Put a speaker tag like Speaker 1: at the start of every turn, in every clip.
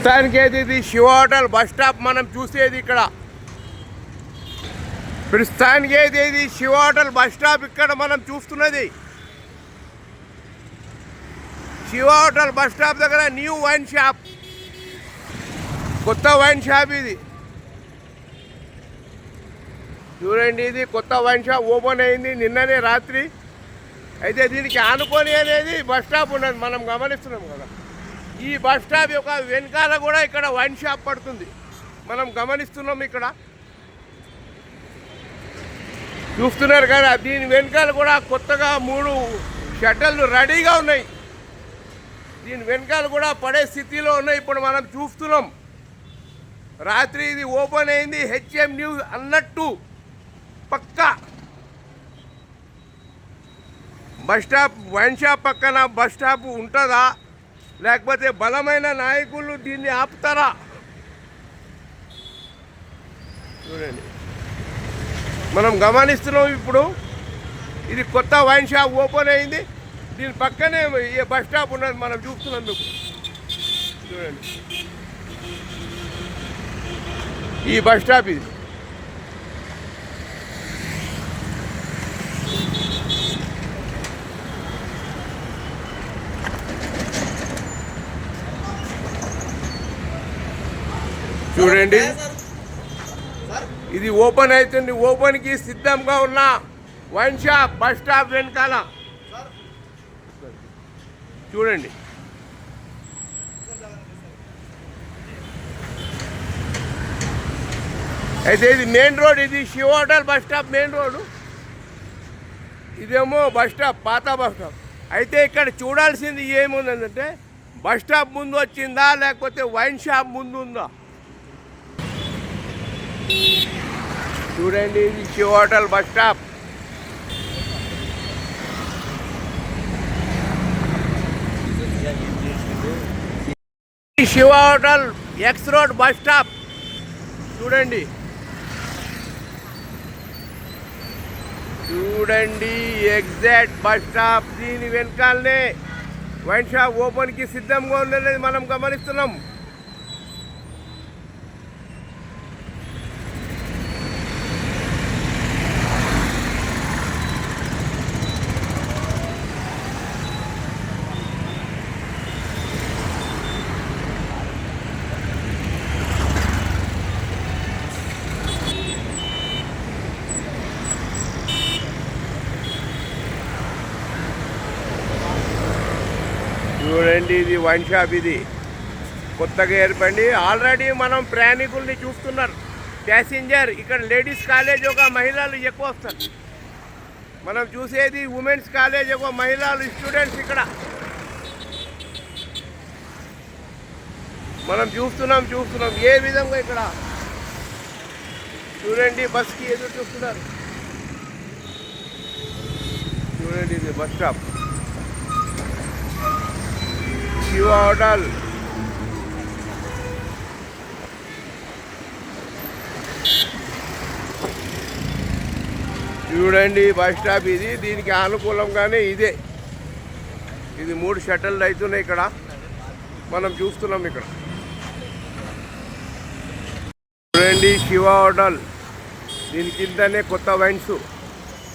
Speaker 1: ప్రస్తుతానికి అయితే ఇది శివ హోటల్ బస్ స్టాప్ మనం చూసేది ఇక్కడ. ప్రస్తుతానికి అయితే ఇది శివ హోటల్ బస్ స్టాప్ ఇక్కడ మనం చూస్తున్నది. శివ హోటల్ బస్ స్టాప్ దగ్గర న్యూ వైన్ షాప్, కొత్త వైన్ షాప్ ఇది చూడండి. ఇది కొత్త వైన్ షాప్ ఓపెన్ అయింది నిన్ననే రాత్రి. అయితే దీనికి ఆనుకొని అనేది బస్ స్టాప్ ఉన్నది మనం గమనిస్తున్నాం కదా. ఈ బస్ స్టాప్ యొక్క వెనకాల కూడా ఇక్కడ వైన్ షాప్ పడుతుంది మనం గమనిస్తున్నాం. ఇక్కడ చూస్తున్నారు కదా, దీని వెనకాల కూడా కొత్తగా 3 షట్టర్లు రెడీగా ఉన్నాయి. దీని వెనకాల కూడా పడే స్థితిలో ఉన్నాయి ఇప్పుడు మనం చూస్తున్నాం. రాత్రి ఇది ఓపెన్ అయింది. హెచ్ఎం న్యూస్ అన్నట్టు పక్కా బస్ స్టాప్ వైన్ షాప్ పక్కన బస్ స్టాప్ ఉంటుందా, లేకపోతే బలమైన నాయకులు దీన్ని ఆపుతారా? చూడండి మనం గమనిస్తున్నాం. ఇప్పుడు ఇది కొత్త వైన్ షాప్ ఓపెన్ అయింది. దీని పక్కనే ఈ బస్ స్టాప్ ఉన్నది మనం చూస్తున్నందుకు. చూడండి ఈ బస్ స్టాప్ ఇది. చూడండి ఇది ఓపెన్ అవుతుంది. ఓపెన్కి సిద్ధంగా ఉన్న వైన్ షాప్ బస్ స్టాప్ వెనకాల చూడండి. అయితే ఇది మెయిన్ రోడ్, ఇది Shiva hotel bus stop main road. ఇదేమో బస్ స్టాప్, పాత బస్ స్టాప్. అయితే ఇక్కడ చూడాల్సింది ఏముందంటే బస్ స్టాప్ ముందు వచ్చిందా లేకపోతే వైన్ షాప్ ముందు ఉందా. చూడండి ఇది Shiva hotel bus stop. Shiva hotel X road bus stop చూడండి. చూడండి ఎగ్జాక్ట్ బస్ స్టాప్. దీని వెనకాలనే వైన్ షాప్ ఓపెన్కి సిద్ధంగా ఉండేది మనం గమనిస్తున్నాం. చూడండి ఇది వైన్ షాప్. ఇది కొత్తగా ఏర్పడి ఆల్రెడీ మనం ప్రయాణికుల్ని చూస్తున్నారు. ప్యాసింజర్ ఇక్కడ లేడీస్ కాలేజ్ ఒక మహిళలు ఎక్కువ వస్తారు. మనం చూసేది ఉమెన్స్ కాలేజ్ ఒక మహిళలు స్టూడెంట్స్ ఇక్కడ మనం చూస్తున్నాం ఏ విధంగా ఇక్కడ చూడండి బస్కి ఎదురు చూస్తున్నారు. చూడండి ఇది బస్ స్టాప్ శివ హోటల్. చూడండి బస్ స్టాప్ ఇది. దీనికి అనుకూలంగానే ఇదే. ఇది 3 షట్టర్లు అవుతున్నాయి ఇక్కడ మనం చూస్తున్నాం. ఇక్కడ చూడండి శివ హోటల్. దీని కిందనే కొత్త వైన్స్,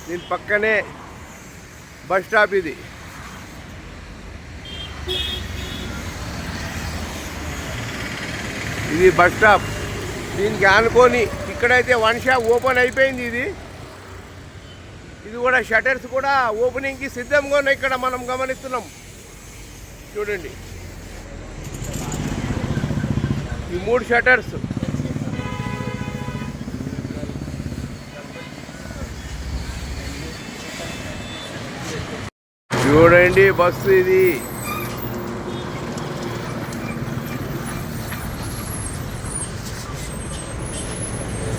Speaker 1: దీని పక్కనే బస్ స్టాప్. ఇది ఇది బస్ స్టాప్. దీనికి ఆనుకొని ఇక్కడైతే వన్ షాప్ ఓపెన్ అయిపోయింది. ఇది కూడా షటర్స్ కూడా ఓపెనింగ్కి సిద్ధంగా ఉన్నాయి ఇక్కడ మనం గమనిస్తున్నాం. చూడండి ఈ 3 షటర్స్. చూడండి బస్సు ఇది.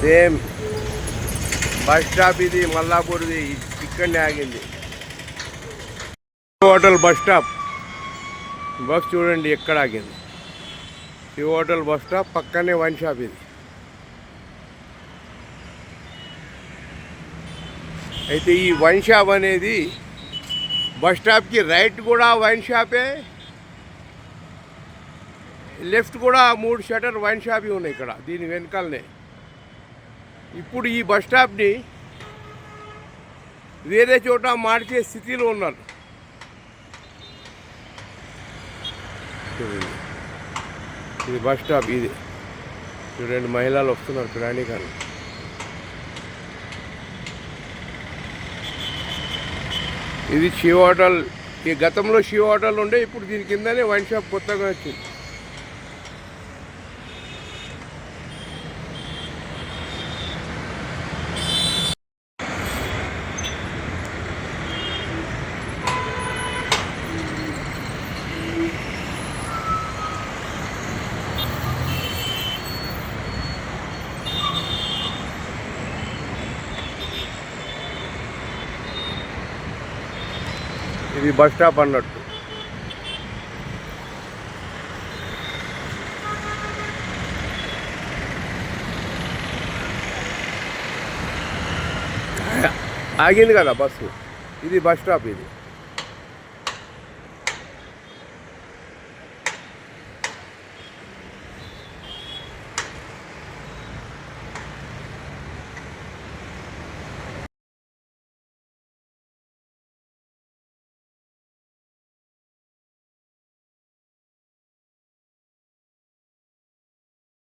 Speaker 1: సేమ్ బస్ స్టాప్ ఇది మల్లాపూర్ది. ఇక్కడనే ఆగింది హోటల్ బస్ స్టాప్. బస్ చూడండి ఎక్కడ ఆగింది. శివ హోటల్ బస్ స్టాప్ పక్కనే వైన్ షాప్ ఇది. అయితే ఈ వైన్ షాప్ అనేది బస్ స్టాప్కి రైట్ కూడా వైన్ షాపే, లెఫ్ట్ కూడా 3 షటర్ వైన్ షాప్ ఉన్నాయి ఇక్కడ దీని వెనకాలనే. ఇప్పుడు ఈ బస్ స్టాప్ని వేరే చోట మార్చే స్థితిలో ఉన్నారు. ఇది బస్ స్టాప్. ఇది 2 మహిళలు వస్తున్నారు ప్రయాణికులు. ఇది శివ హోటల్. ఈ గతంలో శివ హోటల్ ఉండే, ఇప్పుడు దీని కిందనే వైన్ షాప్ కొత్తగా వచ్చింది. ఇది బస్ స్టాప్ అన్నట్టు. ఆగింది కదా బస్సు. ఇది బస్ స్టాప్. ఇది